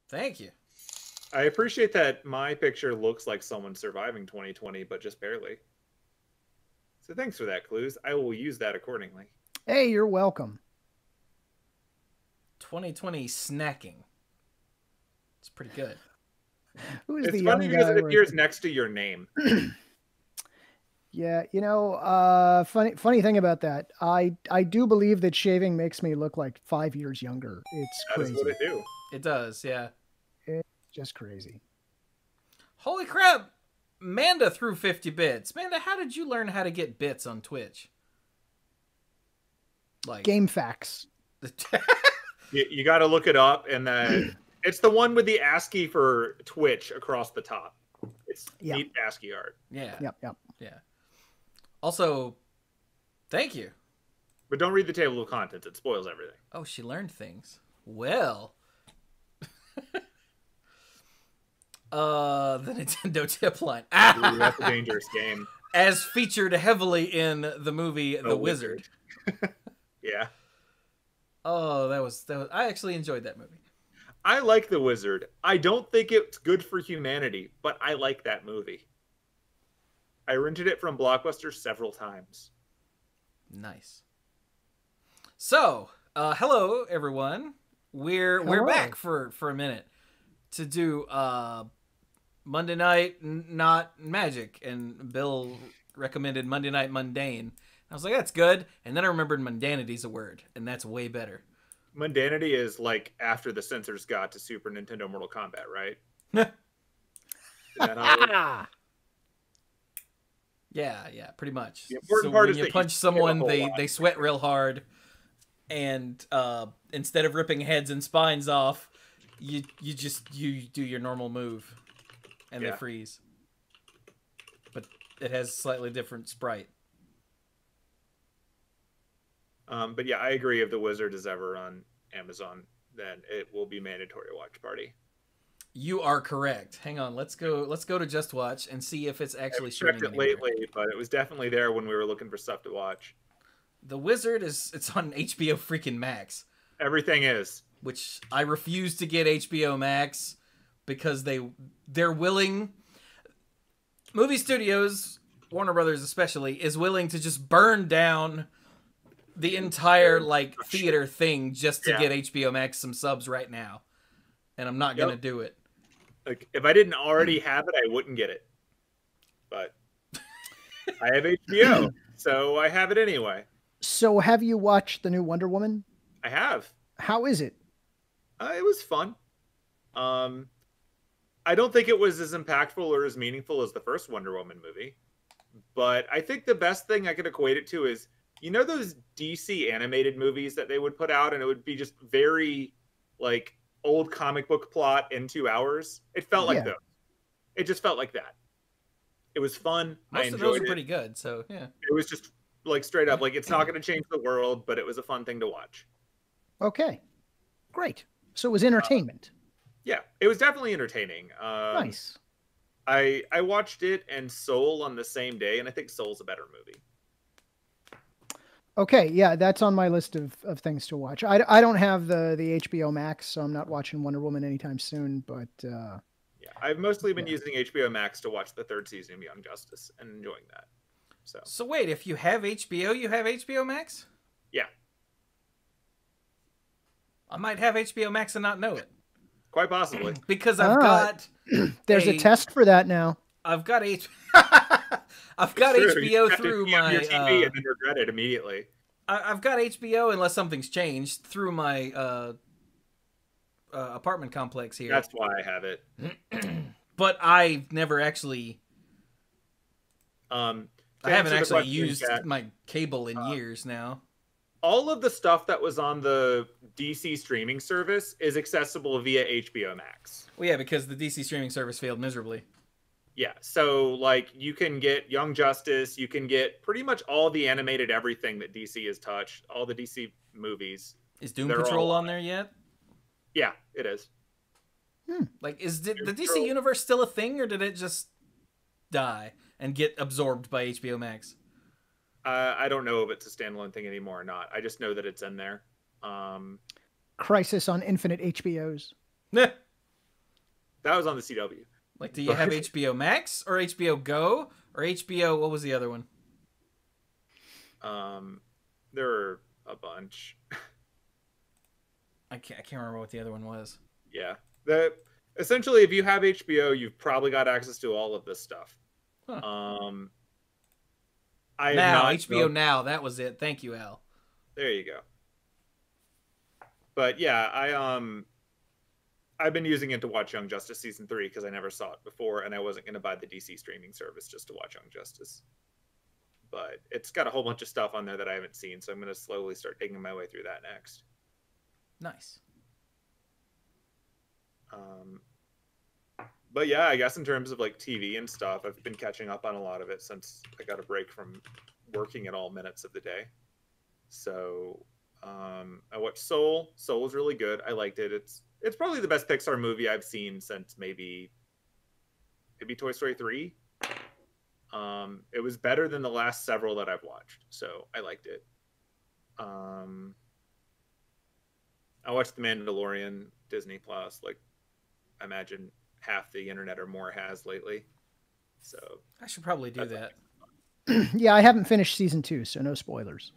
Thank you. I appreciate that my picture looks like someone surviving 2020, but just barely. So thanks for that, Clues. I will use that accordingly. Hey, you're welcome. 2020 snacking. It's pretty good. Who's It's the funny young because guy it with appears the- next to your name. Yeah, funny thing about that. I do believe that shaving makes me look like 5 years younger. It's That is crazy. what it do. It does, yeah. It's just crazy. Holy crap! Manda threw 50 bits. Manda, how did you learn how to get bits on Twitch? Like Game facts. You got to look it up, and it's the one with the ASCII for Twitch across the top. It's neat ASCII art. Yeah. Yep. Yeah. Also, thank you. But don't read the table of contents. It spoils everything. Oh, she learned things. Well. The Nintendo tip line. Ooh, that's a dangerous game. As featured heavily in the movie The Wizard. Yeah. Oh, that was I actually enjoyed that movie. I like The Wizard. I don't think it's good for humanity, but I like that movie. I rented it from Blockbuster several times. Nice. So, hello everyone. We're back for a minute to do Monday Night Not Magic, and Bill recommended Monday Night Mundane. I was like, that's good, and then I remembered Mundanity's a word, and that's way better. Mundanity is like after the censors got to Super Nintendo Mortal Kombat, right? Is that how it works? Yeah, pretty much. The important so part when is you that punch you someone, get a whole they lot. sweat real hard, and instead of ripping heads and spines off, you do your normal move, and they freeze. But it has slightly different sprite. But yeah, I agree. If The Wizard is ever on Amazon, then it will be mandatory watch party. You are correct. Hang on, let's go to Just Watch and see if it's actually I've checked streaming it anywhere. lately, but it was definitely there when we were looking for stuff to watch. The Wizard it's on HBO freaking Max, Everything is. which I refuse to get HBO Max because they're willing. Movie studios, Warner Brothers especially, is willing to just burn down the entire theater thing just to get HBO Max some subs right now, and I'm not gonna do it. Like, if I didn't already have it, I wouldn't get it. But I have HBO, so I have it anyway. So have you watched the new Wonder Woman? I have. How is it? It was fun. I don't think it was as impactful or as meaningful as the first Wonder Woman movie. But I think the best thing I could equate it to is, you know those DC animated movies that they would put out, and it would be just very, old comic book plot in 2 hours? It felt like those. It just felt like that. It was fun. I Most of enjoyed those are it. pretty good, so yeah. It was just, straight up, it's not going to change the world, but it was a fun thing to watch. Okay, great. So it was entertainment. Yeah, it was definitely entertaining. Nice. I watched it and Soul on the same day, and I think Soul's a better movie. Okay, yeah, that's on my list of things to watch. I don't have the HBO Max, so I'm not watching Wonder Woman anytime soon, but yeah, I've mostly been using HBO Max to watch the 3rd season of Young Justice and enjoying that. So wait, if you have HBO, you have HBO Max? Yeah. I might have HBO Max and not know it. Quite possibly. Because I've got there's a test for that now. I've got I've got HBO through my your TV and then regret it immediately. I've got HBO unless something's changed through my apartment complex here. That's why I have it. But I've never actually I haven't actually used my cable in years now. All of the stuff that was on the DC streaming service is accessible via HBO Max. Well, yeah, because the DC streaming service failed miserably. Yeah, so you can get Young Justice, you can get pretty much all the animated everything that DC has touched, all the DC movies. Is Doom Patrol on there yet? Yeah, it is. Is the DC universe still a thing, or did it just die and get absorbed by HBO Max? I don't know if it's a standalone thing anymore or not. I just know that it's in there. Crisis on Infinite HBOs. Yeah, That was on the CW. Like, do you have HBO Max or HBO Go or HBO? What was the other one? There were a bunch. I can't remember what the other one was. Yeah. Essentially, if you have HBO, you've probably got access to all of this stuff. Huh. HBO Now, that was it. Thank you, Al. There you go. But yeah, I've been using it to watch Young Justice season 3 because I never saw it before, and I wasn't going to buy the DC streaming service just to watch Young Justice. But it's got a whole bunch of stuff on there that I haven't seen, so I'm going to slowly start taking my way through that next. Nice. But yeah, I guess in terms of like TV and stuff, I've been catching up on a lot of it since I got a break from working at all minutes of the day. So I watched Soul. Soul was really good. I liked it. It's probably the best Pixar movie I've seen since maybe Toy Story 3. It was better than the last several that I've watched, so I liked it. I watched The Mandalorian, Disney Plus, like I imagine half the internet or more has lately. So I should probably do that. Yeah, I haven't finished season 2, so no spoilers.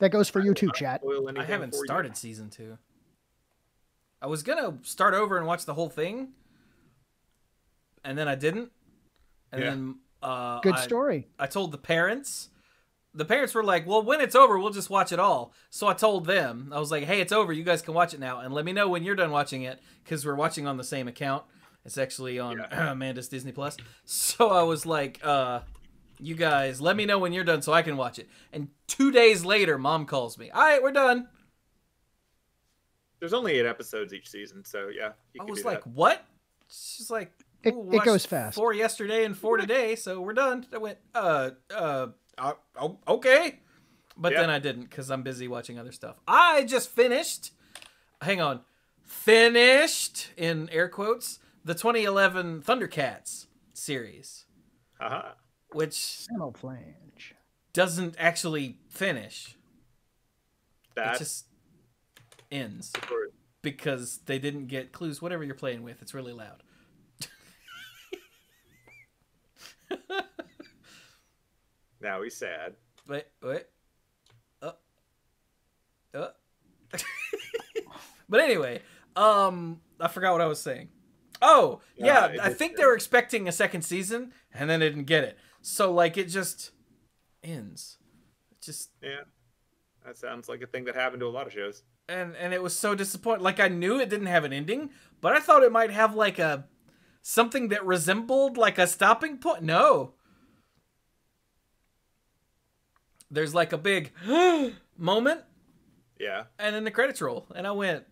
That goes for you too, chat. I haven't started season 2. I was gonna start over and watch the whole thing, and then I didn't. And then good story. I told the parents. The parents were like, "Well, when it's over, we'll just watch it all." So I told them, I was like, "Hey, it's over. You guys can watch it now, and let me know when you're done watching it, because we're watching on the same account. It's actually on Amanda's Disney Plus." So I was like, "You guys, let me know when you're done so I can watch it." And 2 days later, Mom calls me. "All right, we're done." There's only 8 episodes each season, so yeah. I was like, "What?" She's like, "It goes fast. 4 yesterday and 4 today, so we're done." I went, okay. But then I didn't because I'm busy watching other stuff. I just finished, finished in air quotes, the 2011 Thundercats series. Which Flange doesn't actually finish. That it just ends because they didn't get clues. Whatever you're playing with, it's really loud. Now he's sad. Wait. But anyway, I forgot what I was saying. Oh, yeah, I think they were expecting a second season, and then they didn't get it. So, like, it just ends. Yeah, that sounds like a thing that happened to a lot of shows. And it was so disappointing. Like, I knew it didn't have an ending, but I thought it might have, like, something that resembled, like, a stopping point. No. There's, like, a big moment. Yeah. And then the credits roll. And I went,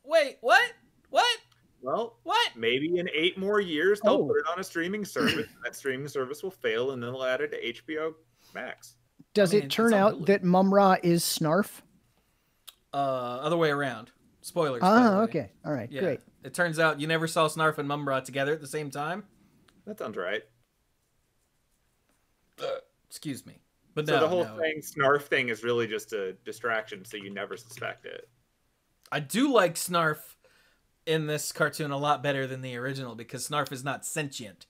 wait, what? What? Well, what? Maybe in 8 more years they'll put it on a streaming service. That streaming service will fail, and then they'll add it to HBO Max. Does it turn out that Mum-Ra is Snarf? Other way around. Spoilers. Okay. All right. Yeah. Great. It turns out you never saw Snarf and Mum-Ra together at the same time. That sounds right. Excuse me. But so the whole Snarf thing is really just a distraction, so you never suspect it. I do like Snarf in this cartoon a lot better than the original because Snarf is not sentient.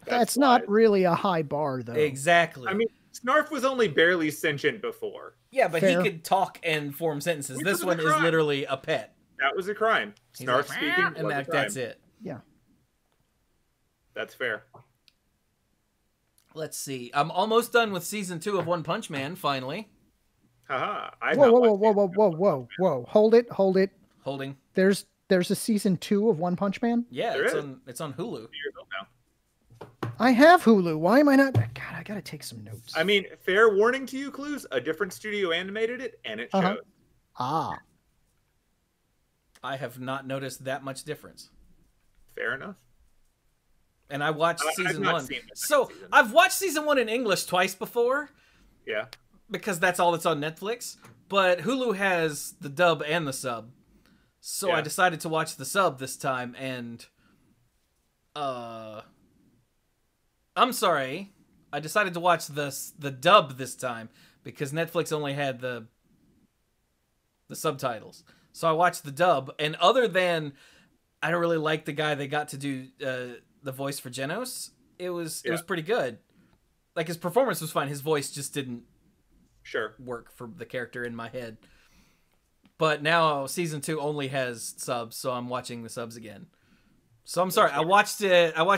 That's not really a high bar, though. Exactly. I mean, Snarf was only barely sentient before. Yeah, but he could talk and form sentences. This one is literally a pet. That was a crime. Snarf like, speaking and was a crime. That's it. Yeah. That's fair. Let's see. I'm almost done with season 2 of One Punch Man, finally. Haha. Whoa. Hold it. Holding. There's a season 2 of One Punch Man? Yeah, it's on Hulu. Years old now. I have Hulu. Why am I not? God, I gotta take some notes. I mean, fair warning to you, Clues. A different studio animated it, and it showed. I have not noticed that much difference. Fair enough. And I watched season 1. So I've watched season 1 in English twice before. Yeah. Because that's all that's on Netflix. But Hulu has the dub and the sub. So I decided to watch the sub this time, and I'm sorry. I decided to watch the dub this time because Netflix only had the subtitles. So I watched the dub, and other than I don't really like the guy they got to do the voice for Genos. It was pretty good. Like, his performance was fine. His voice just didn't work for the character in my head. But now season 2 only has subs, so I'm watching the subs again. So I'm sorry. I watched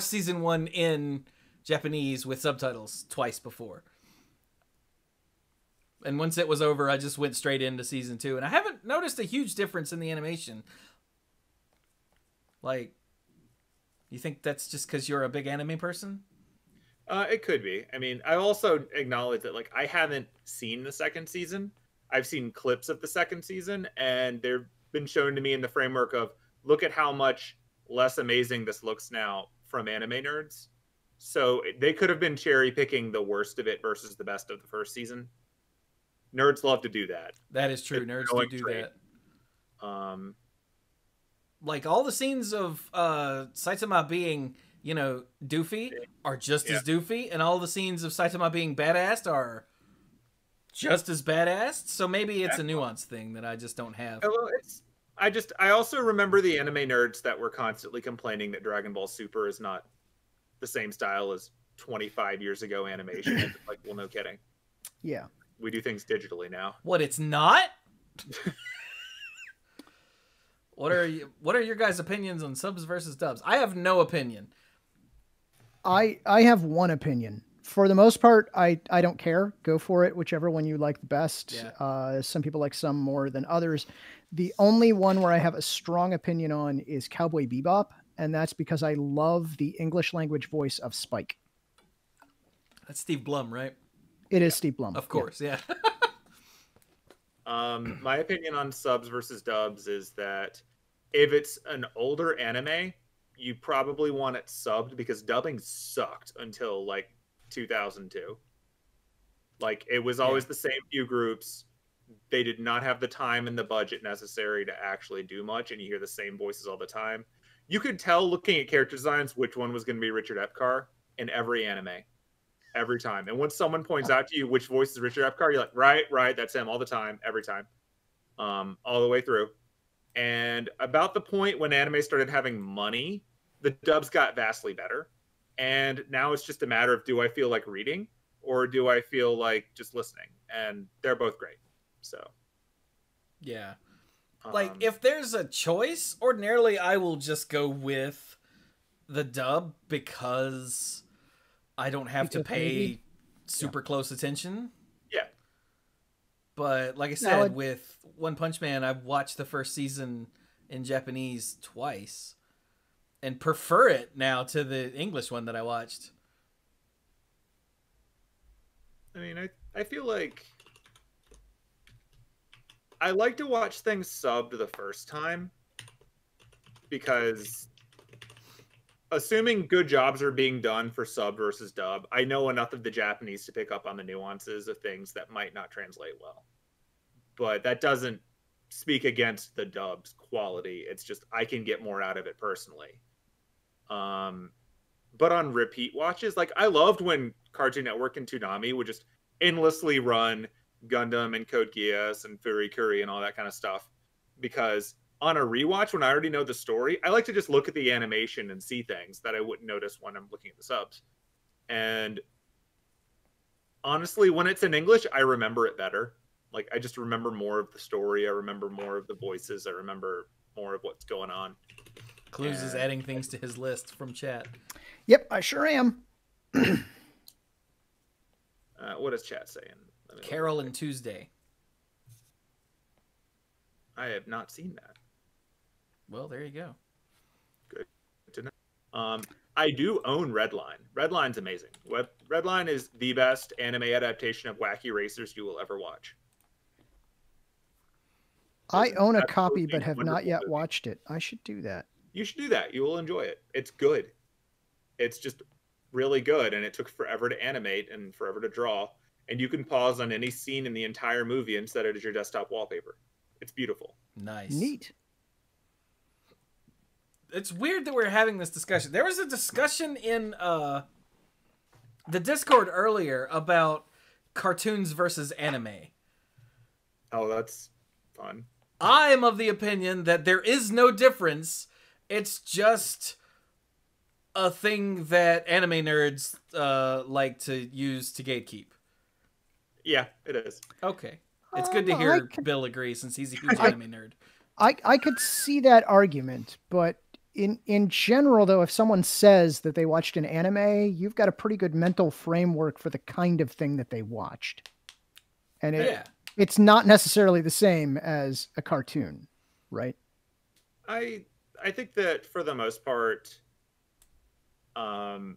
season 1 in Japanese with subtitles twice before. And once it was over, I just went straight into season 2, and I haven't noticed a huge difference in the animation. Like, you think that's just because you're a big anime person? It could be. I mean, I also acknowledge that, like, I haven't seen the second season. I've seen clips of the second season, and they've been shown to me in the framework of, look at how much less amazing this looks now from anime nerds. So they could have been cherry picking the worst of it versus the best of the first season. Nerds love to do that. That is true. Nerds do that. Like, all the scenes of Saitama being, doofy are just as doofy, and all the scenes of Saitama being badass are just as badass. So maybe it's a nuance thing that I just don't have. Well, I also remember the anime nerds that were constantly complaining that Dragon Ball Super is not the same style as 25 years ago animation. It's like, well, no kidding. Yeah. We do things digitally now. What, it's not? What are your guys' opinions on subs versus dubs? I have no opinion. I have one opinion. For the most part, I don't care. Go for it, whichever one you like the best. Yeah. Some people like some more than others. The only one where I have a strong opinion on is Cowboy Bebop, and that's because I love the English language voice of Spike. That's Steve Blum, right? It is Steve Blum. Of course, yeah. My opinion on subs versus dubs is that if it's an older anime, you probably want it subbed because dubbing sucked until like 2002. Like, it was always the same few groups. They did not have the time and the budget necessary to actually do much, and you hear the same voices all the time. You could tell looking at character designs which one was going to be Richard Epcar in every anime. Every time. And once someone points out to you which voice is Richard Epcar, you're like, right, that's him all the time, every time. All the way through. And about the point when anime started having money, the dubs got vastly better. And now it's just a matter of, do I feel like reading or do I feel like just listening? And they're both great. So, yeah. Like, if there's a choice, ordinarily I will just go with the dub because I don't have to pay super close attention. Yeah. But like I said, with One Punch Man, I've watched the first season in Japanese twice and prefer it now to the English one that I watched. I mean, I feel like I like to watch things subbed the first time because assuming good jobs are being done for sub versus dub, I know enough of the Japanese to pick up on the nuances of things that might not translate well. But that doesn't speak against the dub's quality. It's just I can get more out of it personally. But on repeat watches, like, I loved when Cartoon Network and Toonami would just endlessly run Gundam and Code Geass and Furikuri and all that kind of stuff, because on a rewatch, when I already know the story, I like to just look at the animation and see things that I wouldn't notice when I'm looking at the subs. And honestly, when it's in English, I remember it better. Like, I just remember more of the story. I remember more of the voices. I remember more of what's going on. Clues is adding things to his list from chat. Yep, I sure am. What is chat saying? Carol and Tuesday. I have not seen that. Well, there you go. Good to know. I do own Redline. Redline's amazing. Redline is the best anime adaptation of Wacky Racers you will ever watch. I own a copy but have not yet watched it. I should do that. You should do that. You will enjoy it. It's good. It's just really good, and it took forever to animate and forever to draw. And you can pause on any scene in the entire movie and set it as your desktop wallpaper. It's beautiful. Nice. Neat. It's weird that we're having this discussion. There was a discussion in the Discord earlier about cartoons versus anime. Oh, that's fun. I am of the opinion that there is no difference, It's just a thing that anime nerds like to use to gatekeep. Yeah, it is. Okay. It's good to hear Bill agree since he's a huge anime nerd. I could see that argument, but in general, though, if someone says that they watched an anime, you've got a pretty good mental framework for the kind of thing that they watched. And it's not necessarily the same as a cartoon, right? I think that for the most part, in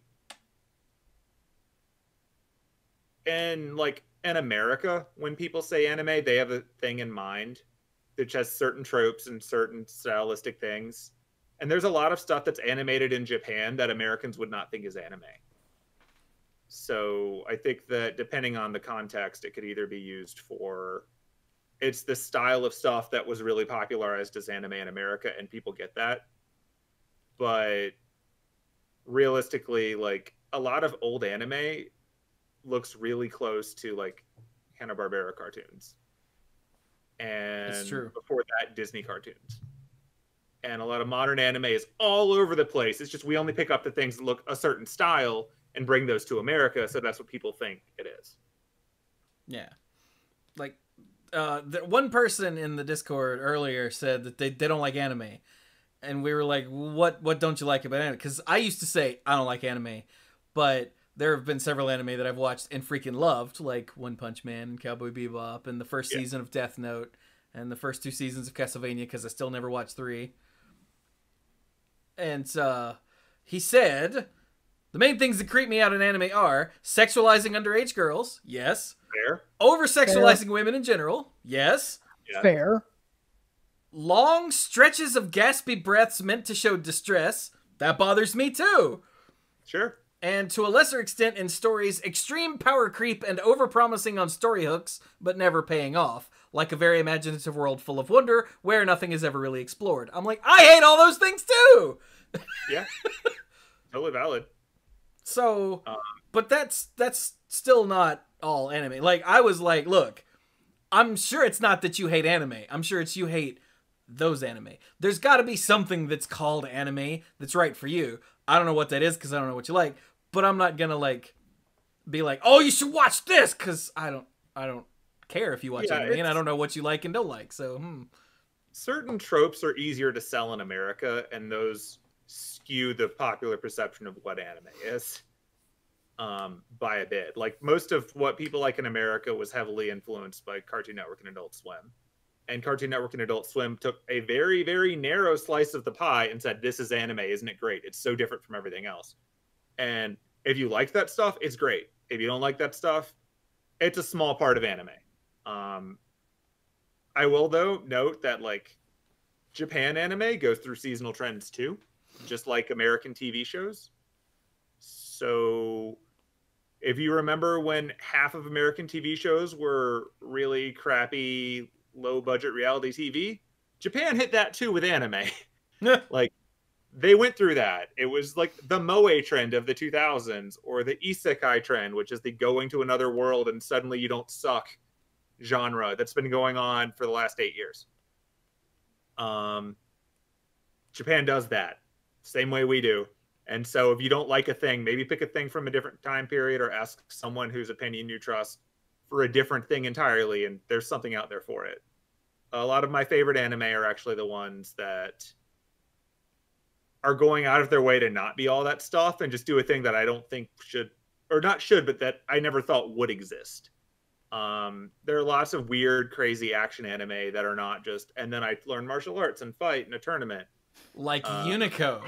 America, when people say anime, they have a thing in mind that has certain tropes and certain stylistic things. And there's a lot of stuff that's animated in Japan that Americans would not think is anime. So I think that depending on the context, it could either be used for, it's the style of stuff that was really popularized as anime in America, and people get that. But realistically, like, a lot of old anime looks really close to like Hanna-Barbera cartoons. And it's true. Before that, Disney cartoons. And a lot of modern anime is all over the place. It's just we only pick up the things that look a certain style and bring those to America, so that's what people think it is. Yeah. Like, one person in the Discord earlier said that they don't like anime. And we were like, what don't you like about anime? Because I used to say I don't like anime, but there have been several anime that I've watched and freaking loved, like One Punch Man and Cowboy Bebop and the first season of Death Note and the first 2 seasons of Castlevania, because I still never watched 3. And he said, the main things that creep me out in anime are sexualizing underage girls, yes. Fair. Over-sexualizing women in general, yes. Yeah. Fair. Long stretches of gaspy breaths meant to show distress, that bothers me too. Sure. And to a lesser extent in stories, extreme power creep and overpromising on story hooks, but never paying off. Like a very imaginative world full of wonder, where nothing is ever really explored. I'm like, I hate all those things too! Yeah. Totally valid. So, but that's still not all anime. Like, I was like, look, I'm sure it's not that you hate anime. I'm sure it's you hate those anime. There's got to be something that's called anime that's right for you. I don't know what that is because I don't know what you like, but I'm not gonna like be like, oh, you should watch this, because I don't care if you watch anime, and I don't know what you like and don't like. So certain tropes are easier to sell in America, and those skew the popular perception of what anime is by a bit. Like, most of what people like in America was heavily influenced by Cartoon Network and Adult Swim. And Cartoon Network and Adult Swim took a very, very narrow slice of the pie and said, this is anime, isn't it great? It's so different from everything else. And if you like that stuff, it's great. If you don't like that stuff, it's a small part of anime. I will, though, note that, like, Japan anime goes through seasonal trends, too, just like American TV shows. So if you remember when half of American TV shows were really crappy, low-budget reality TV, Japan hit that, too, with anime. Like, they went through that. It was like the moe trend of the 2000s, or the isekai trend, which is the going to another world and suddenly you don't suck genre that's been going on for the last 8 years. Japan does that same way we do. And so if you don't like a thing, maybe pick a thing from a different time period, or ask someone whose opinion you trust for a different thing entirely, and there's something out there for it. A lot of my favorite anime are actually the ones that are going out of their way to not be all that stuff and just do a thing that I don't think should, or not should, but that I never thought would exist. There are lots of weird, crazy action anime that are not just, and then I learn martial arts and fight in a tournament. Like Unico.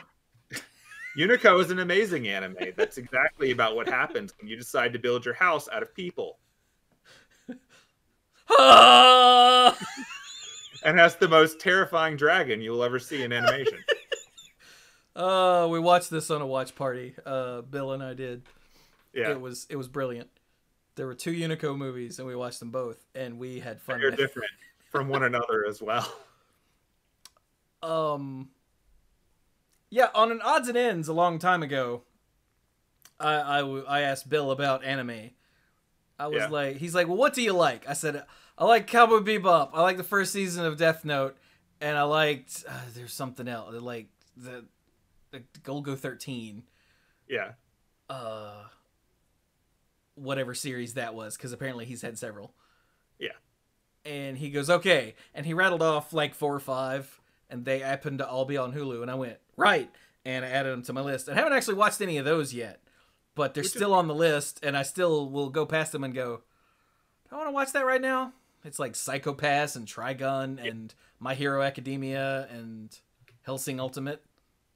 Unico is an amazing anime. That's exactly about what happens when you decide to build your house out of people. And has the most terrifying dragon you'll ever see in animation. We watched this on a watch party. Bill and I did. Yeah. It was brilliant. There were 2 Unico movies, and we watched them both, and we had fun. They're different from one another as well. Yeah, on an odds and ends a long time ago, I asked Bill about anime. I was like, he's like, well, what do you like? I said, I like Cowboy Bebop. I like the first season of Death Note, and I liked there's something else, like the Golgo 13. Yeah. Whatever series that was, because apparently he's had several. Yeah. And he goes, okay. And he rattled off like 4 or 5, and they happened to all be on Hulu. And I went, right. And I added them to my list. I haven't actually watched any of those yet, but they're still on the list, and I still will go past them and go, do I want to watch that right now? It's like Psycho Pass and Trigun and My Hero Academia and Hellsing Ultimate.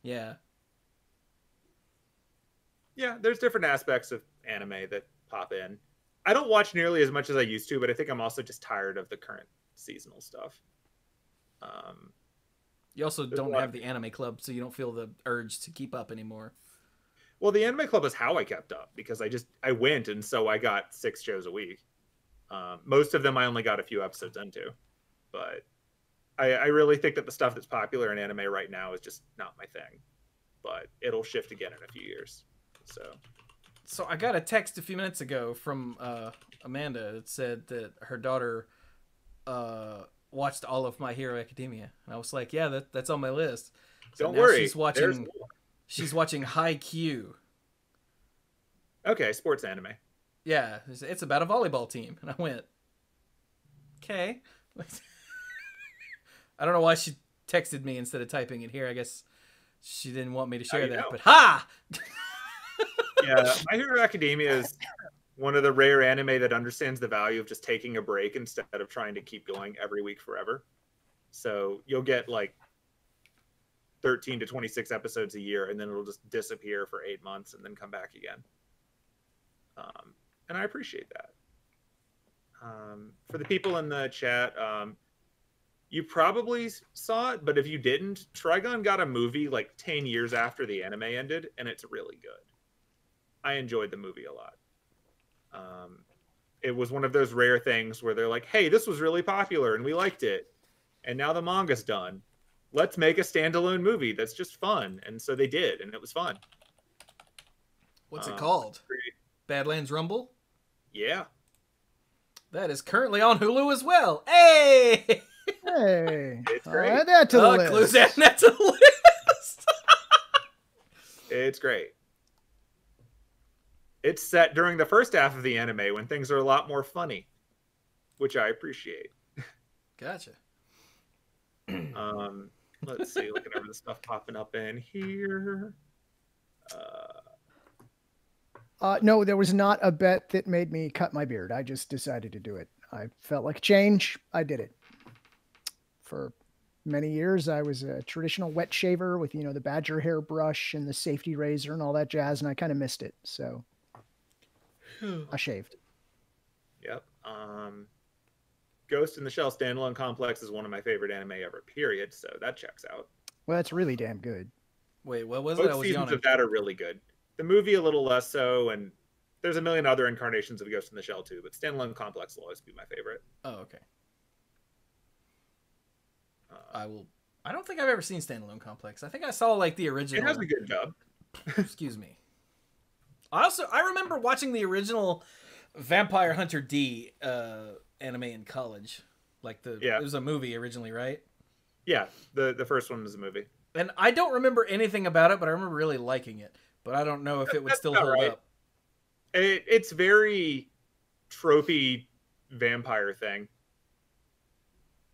Yeah. Yeah, there's different aspects of anime that pop in. I don't watch nearly as much as I used to, but I think I'm also just tired of the current seasonal stuff. You also don't have the anime club, so you don't feel the urge to keep up anymore. Well, the anime club is how I kept up, because I went, and so I got 6 shows a week. Most of them I only got a few episodes into, but I really think that the stuff that's popular in anime right now is just not my thing. But it'll shift again in a few years. So I got a text a few minutes ago from Amanda that said that her daughter watched all of My Hero Academia, and I was like, "Yeah, that's on my list." So don't worry, she's watching Haikyuu. Okay, sports anime. Yeah, it's about a volleyball team, and I went, "Okay." I don't know why she texted me instead of typing it here. I guess she didn't want me to share that, but ha! Yeah, My Hero Academia is one of the rare anime that understands the value of just taking a break instead of trying to keep going every week forever. So you'll get like 13 to 26 episodes a year, and then it'll just disappear for 8 months and then come back again. And I appreciate that. For the people in the chat, you probably saw it, but if you didn't, Trigun got a movie like 10 years after the anime ended, and it's really good. I enjoyed the movie a lot. It was one of those rare things where they're like, hey, this was really popular and we liked it, and now the manga's done. Let's make a standalone movie that's just fun. And so they did, and it was fun. What's it called? Badlands Rumble? Yeah. That is currently on Hulu as well. Hey! Hey. It's great. Add that to the list. Clues adding that to the list. It's great. It's set during the first half of the anime when things are a lot more funny, which I appreciate. Gotcha. Let's see, looking over the stuff popping up in here. No, there was not a bet that made me cut my beard. I just decided to do it. I felt like a change. I did it. For many years, I was a traditional wet shaver with, the badger hair brush and the safety razor and all that jazz, and I kind of missed it. So I shaved. Yep. Ghost in the Shell standalone complex is one of my favorite anime ever, period. So that checks out. Well, that's really damn good. Wait, what was Both it? seasons of that are really good. The movie a little less so, and there's a million other incarnations of Ghost in the Shell too, but standalone complex will always be my favorite. Oh, okay. I don't think I've ever seen Standalone Complex. I think I saw like the original. It has a good dub. Excuse me. I remember watching the original Vampire Hunter D anime in college. It was a movie originally, right? Yeah, the first one was a movie. And I don't remember anything about it, but I remember really liking it. But I don't know if it would still hold up. It's very tropey vampire thing.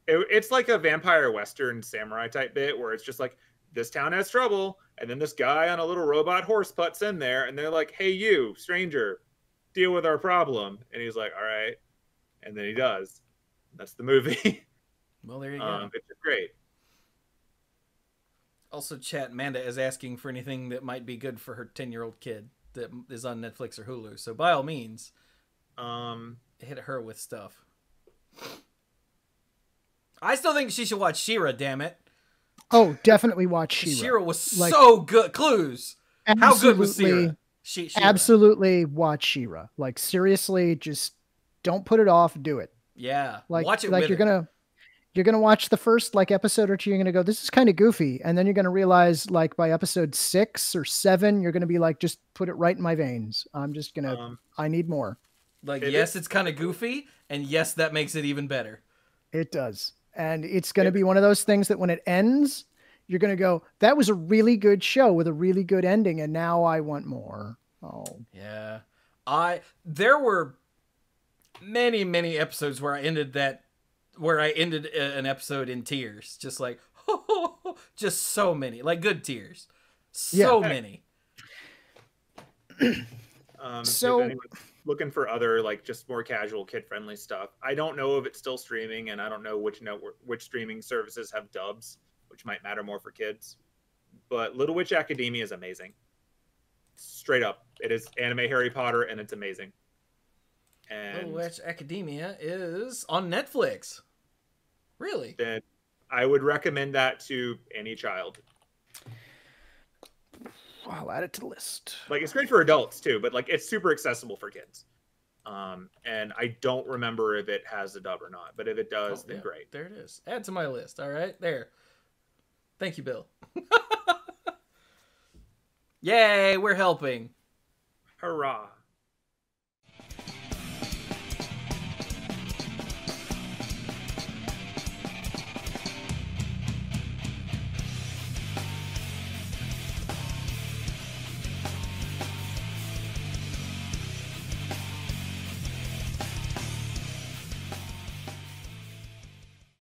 It's like a vampire western samurai type bit where it's just like, this town has trouble, and then this guy on a little robot horse putts in there, and they're like, hey, you, stranger, deal with our problem. And he's like, all right. And then he does. That's the movie. Well, there you go. It's great. Also, chat, Amanda is asking for anything that might be good for her 10-year-old kid that is on Netflix or Hulu. So by all means, hit her with stuff. I still think she should watch She-Ra, damn it. Oh, definitely watch She-Ra. She-Ra was so good. Clues. How good was She-Ra? Absolutely watch She-Ra. Like, seriously, just don't put it off. Do it. Yeah. Like, watch it like with you're gonna watch the first episode or two. You're gonna go, this is kind of goofy, and then you're gonna realize by episode 6 or 7, you're gonna be like, just put it right in my veins. I'm just gonna. I need more. Yes, it's kind of goofy, and yes, that makes it even better. It does. And it's going to be one of those things that when it ends, you're going to go, that was a really good show with a really good ending, and now I want more. Oh. Yeah. There were many episodes where I ended an episode in tears. Just like, just so many. Like good tears. So many. So if anyone's looking for other like just more casual kid friendly stuff, I don't know if it's still streaming, and I don't know which streaming services have dubs, which might matter more for kids. But Little Witch Academia is amazing. Straight up, it is anime Harry Potter, and it's amazing. And Little Witch Academia is on Netflix. Really? Then I would recommend that to any child. I'll add it to the list. Like, it's great for adults too, but like it's super accessible for kids. And I don't remember if it has a dub or not, but if it does, then great. There it is. Add to my list. All right, there. Thank you, Bill. Yay, we're helping. Hurrah.